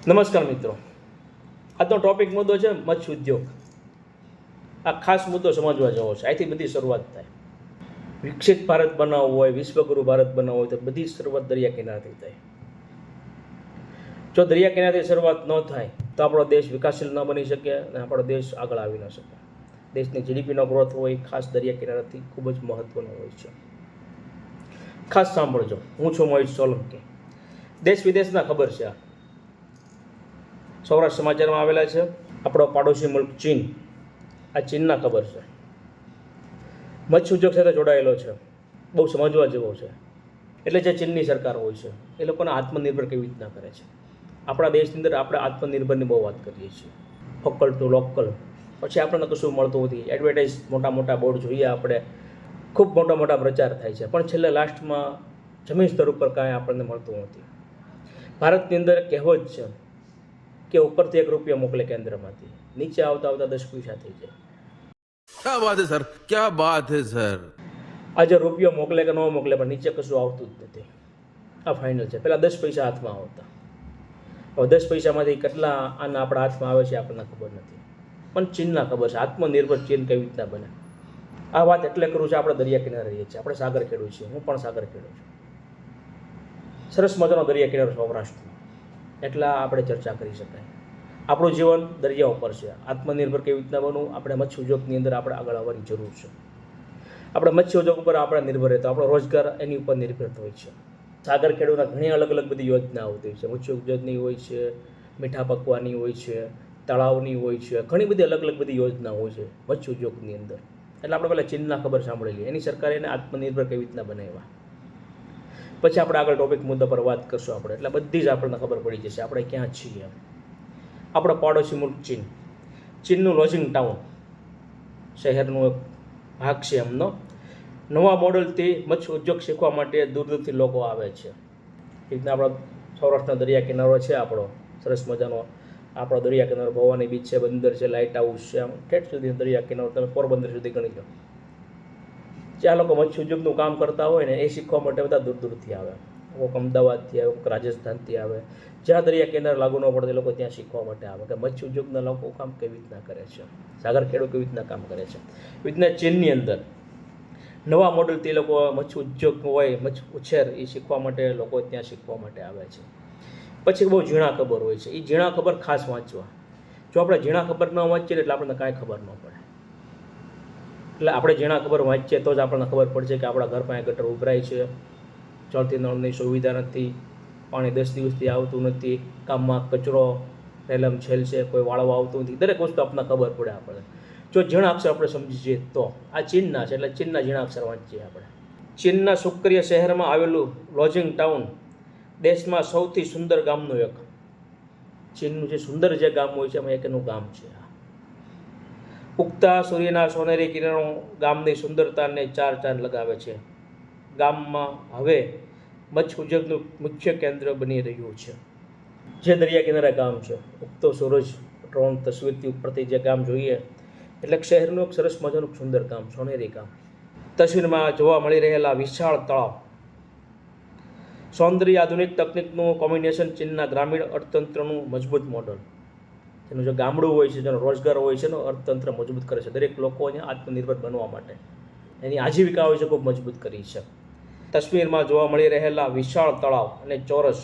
નમસ્કાર મિત્રો, આજનો ટોપિક મુદ્દો છે મત્સ્ય ઉદ્યોગ. આ ખાસ મુદ્દો સમજવા જેવો છે. અહીંથી બધી શરૂઆત થાય. વિકસિત ભારત બનાવવું હોય, વિશ્વગુરુ ભારત બનાવવું હોય તો બધી શરૂઆત દરિયા કિનારેથી થાય. જો દરિયા કિનારેથી શરૂઆત ન થાય તો આપણો દેશ વિકાસશીલ ન બની શકે અને આપણો દેશ આગળ આવી ન શકે. દેશની જીડીપીનો ગ્રોથ હોય ખાસ દરિયા કિનારેથી ખૂબ જ મહત્વનો હોય છે. ખાસ સાંભળજો, હું છું મોહિત સોલંકી. દેશ વિદેશના ખબર છે. સૌરાષ્ટ્ર સમાચારમાં આવેલા છે. આપણો પાડોશી મુલ્ક ચીન, આ ચીનના ખબર છે. મત્સ્ય ઉદ્યોગ સાથે જોડાયેલો છે, બહુ સમજવા જેવો છે. એટલે જે ચીનની સરકાર હોય છે એ લોકોને આત્મનિર્ભર કેવી રીતના કરે છે. આપણા દેશની અંદર આપણે આત્મનિર્ભરની બહુ વાત કરીએ છીએ, વોકલ ટુ લોકલ. પછી આપણને કશું મળતું નથી. એડવર્ટાઇઝ મોટા મોટા બોર્ડ જોઈએ આપણે, ખૂબ મોટા મોટા પ્રચાર થાય છે, પણ છેલ્લે લાસ્ટમાં જમીન સ્તર ઉપર કાંઈ આપણને મળતું નથી. ભારતની અંદર કહેવત છે કે ઉપરથી ₹1 મોકલે કેન્દ્રમાંથી, નીચે આવતા આવતા 10 પૈસા થઈ જાય. क्या बात है सर, क्या बात है सर. આજે રૂપિયો મોકલે કે ન મોકલે પણ નીચે કશું આવતું જ નથી. આ ફાઇનલ છે. પહેલાં 10 પૈસા હાથમાં આવતા, હવે 10 પૈસામાંથી કેટલા આના આપણા હાથમાં આવે છે આપણને ખબર નથી. પણ ચીનના ખબર છે. આત્મનિર્ભર ચીન કેવી રીતના બને. આ વાત એટલે કરું છું, આપણે દરિયા કિનારે રહીએ છીએ, આપણે સાગર ખેડૂત છીએ. હું પણ સાગર ખેડૂત છું. સરસ મજાનો દરિયા કિનારો સૌરાષ્ટ્રમાં, એટલા આપણે ચર્ચા કરી શકાય. આપણું જીવન દરિયા ઉપર છે. આત્મનિર્ભર કેવી રીતના બનવું, આપણે મત્સ્ય ઉદ્યોગની અંદર આપણે આગળ આવવાની જરૂર છે. આપણે મત્સ્ય ઉદ્યોગ ઉપર આપણે નિર્ભર રહેતો, આપણો રોજગાર એની ઉપર નિર્ભર હોય છે. સાગર ખેડૂતના ઘણી અલગ અલગ બધી યોજના આવતી હોય છે. મત્સ્ય ઉદ્યોગની હોય છે, મીઠા પકવાની હોય છે, તળાવની હોય છે, ઘણી બધી અલગ અલગ બધી યોજના હોય છે મત્સ્ય ઉદ્યોગની અંદર. એટલે આપણે પહેલાં ચીનના ખબર સાંભળેલી, એની સરકારે એને આત્મનિર્ભર કેવી રીતના બનાવ્યા. પછી આપણે આગળ ટોપિક મુદ્દા પર વાત કરશું આપણે, એટલે બધી જ આપણને ખબર પડી જશે આપણે ક્યાં છીએ. આપણો પાડોશી મુલ્ક ચીન, ચીનનું લોજિંગ ટાઉન શહેરનું એક ભાગ છે એમનો. નવા મોડલથી મત્સ્ય ઉદ્યોગ શીખવા માટે દૂર દૂરથી લોકો આવે છે. એ રીતના આપણો સૌરાષ્ટ્રનો દરિયા કિનારો છે, આપણો સરસ મજાનો આપણો દરિયા કિનારો, ભવાની બીચ છે, બંદર છે, લાઇટ હાઉસ છે, આમ ઠેઠ સુધી દરિયા કિનારો તમે પોરબંદર સુધી ગણી લો. જ્યાં લોકો મત્સ્ય ઉદ્યોગનું કામ કરતા હોય ને એ શીખવા માટે બધા દૂર દૂરથી આવે. કોઈક અમદાવાદથી આવે, કોઈક રાજસ્થાનથી આવે. જ્યાં દરિયા કિનારે લાગુ ન પડે લોકો ત્યાં શીખવા માટે આવે કે મત્સ્ય ઉદ્યોગના લોકો કામ કેવી રીતના કરે છે, સાગર ખેડૂત કેવી રીતના કામ કરે છે. એવી રીતના ચીનની અંદર નવા મોડલથી લોકો મત્સ્ય ઉદ્યોગ હોય, મત્સ્ય ઉછેર, એ શીખવા માટે લોકો ત્યાં શીખવા માટે આવે છે. પછી બહુ ઝીણા ખબર હોય છે. એ ઝીણા ખબર ખાસ વાંચવા. જો આપણે ઝીણા ખબર ન વાંચીએ એટલે આપણને કાંઈ ખબર ન પડે. એટલે આપણે ઝીણા ખબર વાંચીએ તો જ આપણને ખબર પડશે કે આપણા ઘર પાસે ગટર ઉભરાય છે, જળથી નળની સુવિધા નથી, પાણી 10 દિવસથી આવતું નથી, ગામમાં કચરો રેલમ છેલ છે, કોઈ વાળવા આવતું નથી. દરેક વસ્તુ આપણને ખબર પડે આપણે જો ઝીણા અક્ષર આપણે સમજીએ તો. આ ચીનના છે એટલે ચીનના ઝીણા અક્ષર વાંચીએ આપણે. ચીનના સુક્રિય શહેરમાં આવેલું લોજિંગ ટાઉન દેશમાં સૌથી સુંદર ગામનું એક. ચીનનું જે સુંદર જે ગામ હોય છે એમાં એક એનું ગામ છે. ઉગતા સૂર્યના સોનેરી કિરણો ગામની સુંદરતાને ચાર ચાંદ લગાવે છે. ગામમાં હવે મત્સ્ય ઉદ્યોગનું મુખ્ય કેન્દ્ર બની રહ્યું છે. જે દરિયા કિનારે ગામ છે, ઉગતો સૂરજ ડ્રોન તસવીરથી ઉપરથી જે ગામ જોઈએ એટલે શહેરનું એક સરસ મજાનું સુંદર ગામ, સોનેરી ગામ. તસવીરમાં જોવા મળી રહેલા વિશાળ તળાવ, સૌંદર્ય આધુનિક તકનિકનું કોમ્બિનેશન, ચીનના ગ્રામીણ અર્થતંત્રનું મજબૂત મોડલ. જેનું જે ગામડું હોય છે, જેનો રોજગાર હોય છે, એનો અર્થતંત્ર મજબૂત કરે છે. દરેક લોકો અહીંયા આત્મનિર્ભર બનવા માટે એની આજીવિકા હોય છે ખૂબ મજબૂત કરી છે. તસવીરમાં જોવા મળી રહેલા વિશાળ તળાવ અને ચોરસ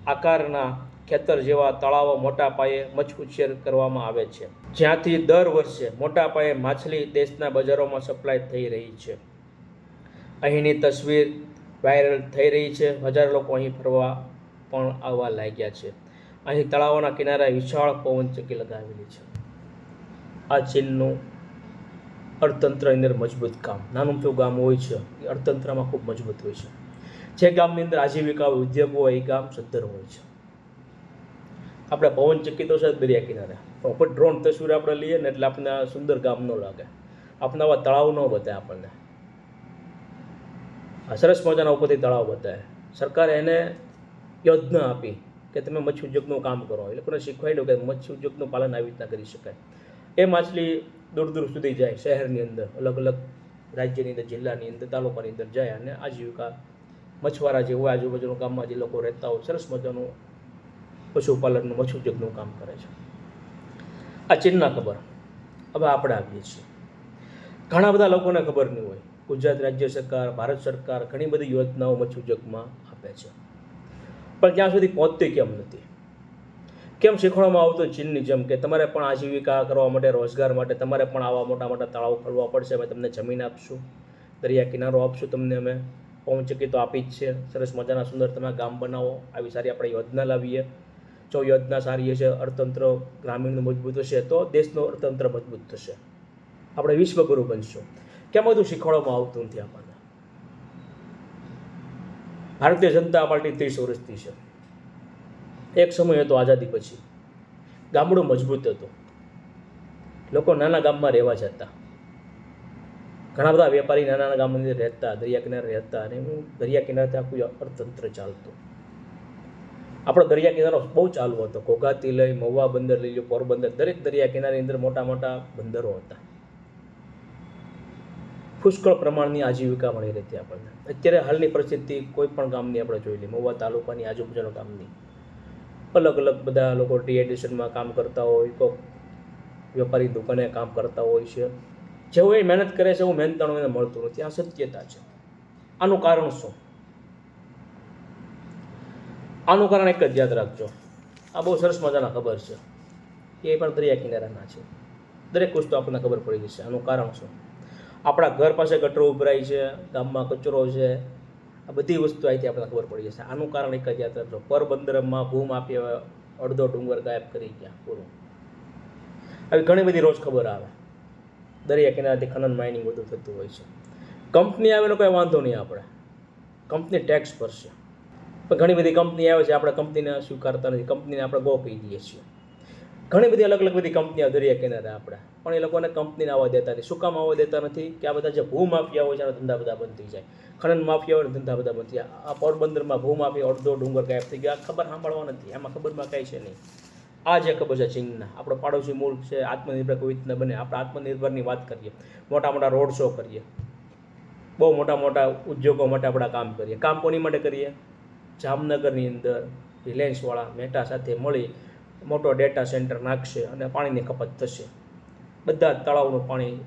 આકારના ખેતર જેવા તળાવો મોટા પાયે મત્સ્ય ઉછેર કરવામાં આવે છે, જ્યાંથી દર વર્ષે મોટા પાયે માછલી દેશના બજારોમાં સપ્લાય થઈ રહી છે. અહીંની તસવીર વાયરલ થઈ રહી છે. હજારો લોકો અહીં ફરવા પણ આવવા લાગ્યા છે. અહીં તળાવોના કિનારે વિશાળ પવનચક્કી લગાવેલી છે. આ ચીનનું અર્થતંત્રની અંદર મજબૂત કામ. નાનું મોટું ગામ હોય છે એ અર્થતંત્રમાં ખૂબ મજબૂત હોય છે. જે ગામની અંદર આજીવિકા ઉદ્યોગ હોય એ ગામ સદ્ધર હોય છે. આપણે પવનચક્કી તો છે દરિયા કિનારે, પણ ઉપર ડ્રોન તસવીર આપણે લઈએ ને એટલે આપણને સુંદર ગામ ન લાગે, આપણને આવા તળાવ ન બતાવે. આપણને આ સરસ મજાના ઉપરથી તળાવ બતાવે. સરકારે એને યોજના આપી કે તમે મત્સ્ય ઉદ્યોગનું કામ કરો. એ લોકોને શીખવાડ્યું કે મત્સ્ય ઉદ્યોગનું પાલન આવી રીતના કરી શકાય. એ માછલી દૂર દૂર સુધી જાય, શહેરની અંદર, અલગ અલગ રાજ્યની અંદર, જિલ્લાની અંદર, તાલુકાની અંદર જાય અને આજીવિકા મછવારા જે હોય આજુબાજુના ગામમાં જે લોકો રહેતા હોય સરસ મજાનું પશુપાલનનું મત્સ્ય ઉદ્યોગનું કામ કરે છે. આ ચીનના ખબર. હવે આપણે આવીએ છીએ. ઘણા બધા લોકોને ખબર નહીં હોય. ગુજરાત રાજ્ય સરકાર, ભારત સરકાર ઘણી બધી યોજનાઓ મત્સ્ય ઉદ્યોગમાં આપે છે, પણ ત્યાં સુધી પહોંચતી કેમ નથી? કેમ શીખવાડવામાં આવતું ચીનની જેમ કે તમારે પણ આજીવિકા કરવા માટે, રોજગાર માટે તમારે પણ આવા મોટા મોટા તળાવ ખોલવા પડશે, અમે તમને જમીન આપશું, દરિયા કિનારો આપશું, તમને અમે પવનચક્કી તો આપી જ છે, સરસ મજાના સુંદર તમે ગામ બનાવો, આવી સારી આપણે યોજના લાવીએ. જો યોજના સારી હશે, અર્થતંત્ર ગ્રામીણનું મજબૂત હશે તો દેશનું અર્થતંત્ર મજબૂત થશે, આપણે વિશ્વગુરુ બનશું. કેમ બધું શીખવાડવામાં આવતું નથી આપણને? ભારતીય જનતા પાર્ટી 30 વર્ષથી છે. એક સમય હતો આઝાદી પછી, ગામડું મજબૂત હતું, લોકો નાના ગામમાં રહેવા જતા, ઘણા બધા વેપારી નાના નાના ગામની અંદર રહેતા, દરિયા કિનારે રહેતા, અને દરિયા કિનારેથી આખું અર્થતંત્ર ચાલતું. આપણો દરિયા કિનારો બહુ ચાલુ હતો. ઘોઘાથી લઈ મહુવા બંદર લઈ લો, પોરબંદર, દરેક દરિયા કિનારાની અંદર મોટા મોટા બંદરો હતા. પુષ્કળ પ્રમાણની આજીવિકા મળી રહેતી આપણને. અત્યારે હાલની પરિસ્થિતિ કોઈ પણ ગામની આપણે જોઈ લઈએ, મહુવા તાલુકાની આજુબાજુના ગામની, અલગ અલગ બધા લોકો ડીહાઇડ્રેશનમાં કામ કરતા હોય, કોઈ વેપારી દુકાને કામ કરતા હોય છે. જેવો એ મહેનત કરે છે એવું મહેનતાણું એને મળતું નથી. આ સત્યતા છે. આનું કારણ શું? આનું કારણ એક જ યાદ રાખજો. આ બહુ સરસ મજાના ખબર છે, એ પણ દરિયા કિનારાના છે. દરેક વસ્તુ આપણને ખબર પડી જશે. આનું કારણ શું? આપણા ઘર પાસે ગટરો ઉભરાય છે, ગામમાં કચરો છે, આ બધી વસ્તુ અહીંથી આપણને ખબર પડી જશે. આનું કારણ એક જ યાદ રાખજો. પોરબંદરમાં ભૂમાફિયા અડધો ડુંગર ગાયબ કરી ગયા, પૂરું. આવી ઘણી બધી રોજ ખબર આવે. દરિયા કિનારાથી ખનન માઇનિંગ બધું થતું હોય છે. કંપની આવેલો કોઈ વાંધો નહીં, આપણે કંપની ટેક્સ ભરશે, પણ ઘણી બધી કંપની આવે છે, આપણે કંપનીને સ્વીકારતા નથી, કંપનીને આપણે ગો કહી દઈએ છીએ. ઘણી બધી અલગ અલગ બધી કંપનીઓ દરિયા કિનારે આપણે, પણ એ લોકોને કંપનીને આવવા દેતા નથી. શું કામ આવવા દેતા નથી? કે આ બધા જે ભૂમાફિયા હોય છે એના ધંધા બધા બંધ થઈ જાય, ખનન માફિયા હોય ધંધા બધા બંધ થઈ જાય. આ પોરબંદરમાં ભૂમાફિયા અડધો ડુંગર ગાયબ થઈ ગયા, ખબર સાંભળવા નથી, એમાં ખબરમાં કાંઈ છે નહીં. આ જે ખબર છે ચીનના, આપણો પાડોશી મુલ્ક છે, આત્મનિર્ભર કોઈ રીતના બને, આપણે આત્મનિર્ભરની વાત કરીએ, મોટા મોટા રોડ શો કરીએ, બહુ મોટા મોટા ઉદ્યોગો માટે આપણે કામ કરીએ. કામ કોની માટે કરીએ? જામનગરની અંદર રિલાયન્સવાળા મેટા સાથે મળી મોટો ડેટા સેન્ટર નાખશે અને પાણીની ખપત થશે. બધા તળાવનું પાણી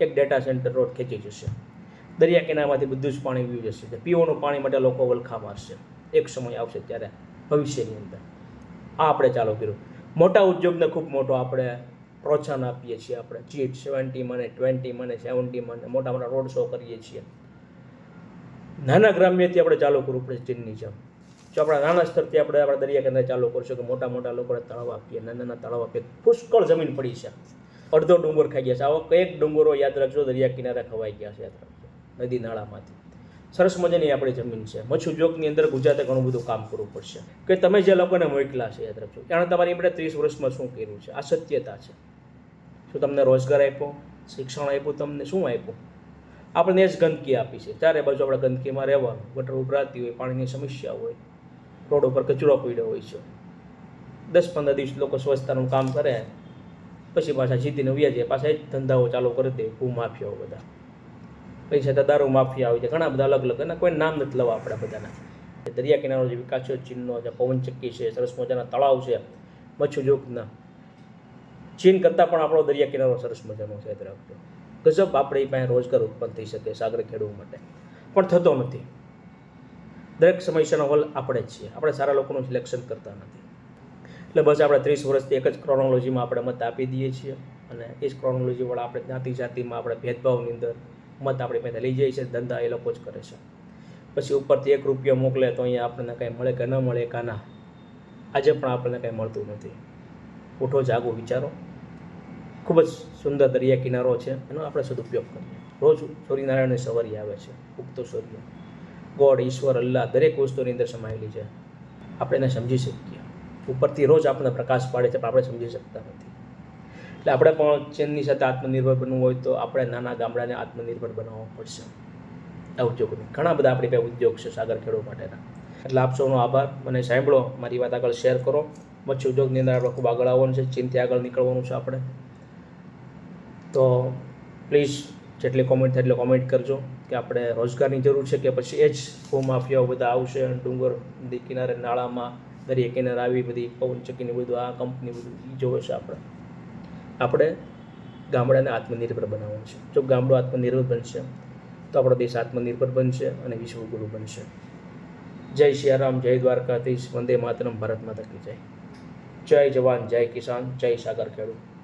એક ડેટા સેન્ટર રોજ ખેંચી જશે. દરિયા કિનારામાંથી બધું જ પાણી વી જશે. પીવાનું પાણી માટે લોકો વલખા મારશે. એક સમય આવશે ત્યારે ભવિષ્યની અંદર. આ આપણે ચાલુ કર્યું. મોટા ઉદ્યોગને ખૂબ મોટો આપણે પ્રોત્સાહન આપીએ છીએ. આપણે G70 મને 20 મને 70 મને મોટા મોટા રોડ શો કરીએ છીએ. નાના ગ્રામ્યથી આપણે ચાલુ કરવું પડે ચીનની જેમ. જો આપણા નાના સ્તરથી આપણે આપણા દરિયા કિનારે ચાલુ કરશું કે મોટા મોટા લોકોને તળાવ આપીએ, નાના નાના તળાવ આપીએ, પુષ્કળ જમીન પડી છે, અડધો ડુંગર ખાઈ ગયા છે. આવો કંઈક ડુંગરો યાદ રાખજો દરિયા કિનારે ખવાઈ ગયા છે, યાદ રાખજો, નદી નાળામાંથી. સરસ મજાની આપણી જમીન છે. મત્સ્ય ઉદ્યોગની અંદર ગુજરાતે ઘણું બધું કામ કરવું પડશે. કે તમે જે લોકોને મોકલા છે, યાદ રાખજો, એણે તમારી આપણે 30 વર્ષમાં શું કર્યું છે? આ સત્યતા છે. શું તમને રોજગાર આપ્યો, શિક્ષણ આપ્યું, તમને શું આપ્યું? આપણને જ ગંદકી આપી છે. ચારે બાજુ આપણે ગંદકીમાં રહેવાનું, ગટર ઉભરાતી હોય, પાણીની સમસ્યા હોય, રોડ ઉપર કચરો પડ્યો હોય છે. 10-15 દિવસ લોકો સ્વચ્છતાનું કામ કરે, પછી પાછા જીતીને વ્યા જાય, પાછા જ ધંધાઓ ચાલુ કરી દે. ભૂમાફિયાઓ બધા, પછી છતાં દારૂ માફિયા હોય છે, ઘણા બધા અલગ અલગ, અને કોઈ નામ નથી લેવા આપણે બધાના. દરિયા કિનારો જે વિકાસ છે ચીનનો, જે પવનચક્કી છે, સરસ મજાના તળાવ છે મત્સ્ય ઉદ્યોગના, ચીન કરતાં પણ આપણો દરિયા કિનારો સરસ મજાનો છે. યાદ રાખજો, ગજબ આપણે પાસે રોજગાર ઉત્પન્ન થઈ શકે સાગર ખેડૂત માટે, પણ થતો નથી. દરેક સમસ્યાનો હલ આપણે જ છીએ. આપણે સારા લોકોનું સિલેક્શન કરતા નથી. એટલે બસ આપણે 30 વર્ષથી એક જ ક્રોનોલોજીમાં આપણે મત આપી દઈએ છીએ, અને એ જ ક્રોનોલોજીવાળા આપણે જ્ઞાતિ જાતિમાં આપણે ભેદભાવની અંદર મત આપણી પાસે લઈ જાય છે. ધંધા એ લોકો જ કરે છે. પછી ઉપરથી 1 રૂપિયો મોકલે તો અહીંયા આપણને કંઈ મળે કે ન મળે કાના. આજે પણ આપણને કંઈ મળતું નથી. ઉઠો, જાગો, વિચારો. ખૂબ જ સુંદર દરિયા કિનારો છે, એનો આપણે સદુપયોગ કરીએ. રોજ સૂર્યનારાયણની સવારી આવે છે, ઉગતો સૂર્ય, ગોડ, ઈશ્વર, અલ્લાહ દરેક વસ્તુની અંદર સમાયેલી છે. આપણે એને સમજી શકીએ. ઉપરથી રોજ આપણને પ્રકાશ પાડે છે, પણ આપણે સમજી શકતા નથી. એટલે આપણે પણ ચીનની સાથે આત્મનિર્ભર બનવું હોય તો આપણે નાના ગામડાને આત્મનિર્ભર બનાવવા પડશે. આ ઉદ્યોગની ઘણા બધા આપણી પાસે ઉદ્યોગ છે સાગર ખેડૂત માટેના. એટલે આપ સૌનો આભાર. મને સાંભળો, મારી વાત આગળ શેર કરો. મત્સ્ય ઉદ્યોગની અંદર આપણે ખૂબ આગળ આવવાનું છે, ચીનથી આગળ નીકળવાનું છે આપણે. તો પ્લીઝ જેટલી કોમેન્ટ થાય એટલે કોમેન્ટ કરજો કે આપણે રોજગારની જરૂર છે કે પછી એ જ ભૂમાફિયાઓ બધા આવશે, ડુંગર નદી કિનારે નાળામાં દરિયા કિનારે આવી બધી પવનચક્કીને બધું આ કંપની બધું એ જોવે છે. આપણે ગામડાને આત્મનિર્ભર બનાવવાનું છે. જો ગામડું આત્મનિર્ભર બનશે તો આપણો દેશ આત્મનિર્ભર બનશે અને વિશ્વગુરુ બનશે. જય સિયારામ, જય દ્વારકાધીશ, વંદે માતરમ, ભારત માતા કી જય. જય જવાન, જય કિસાન, જય સાગર ખેડૂત.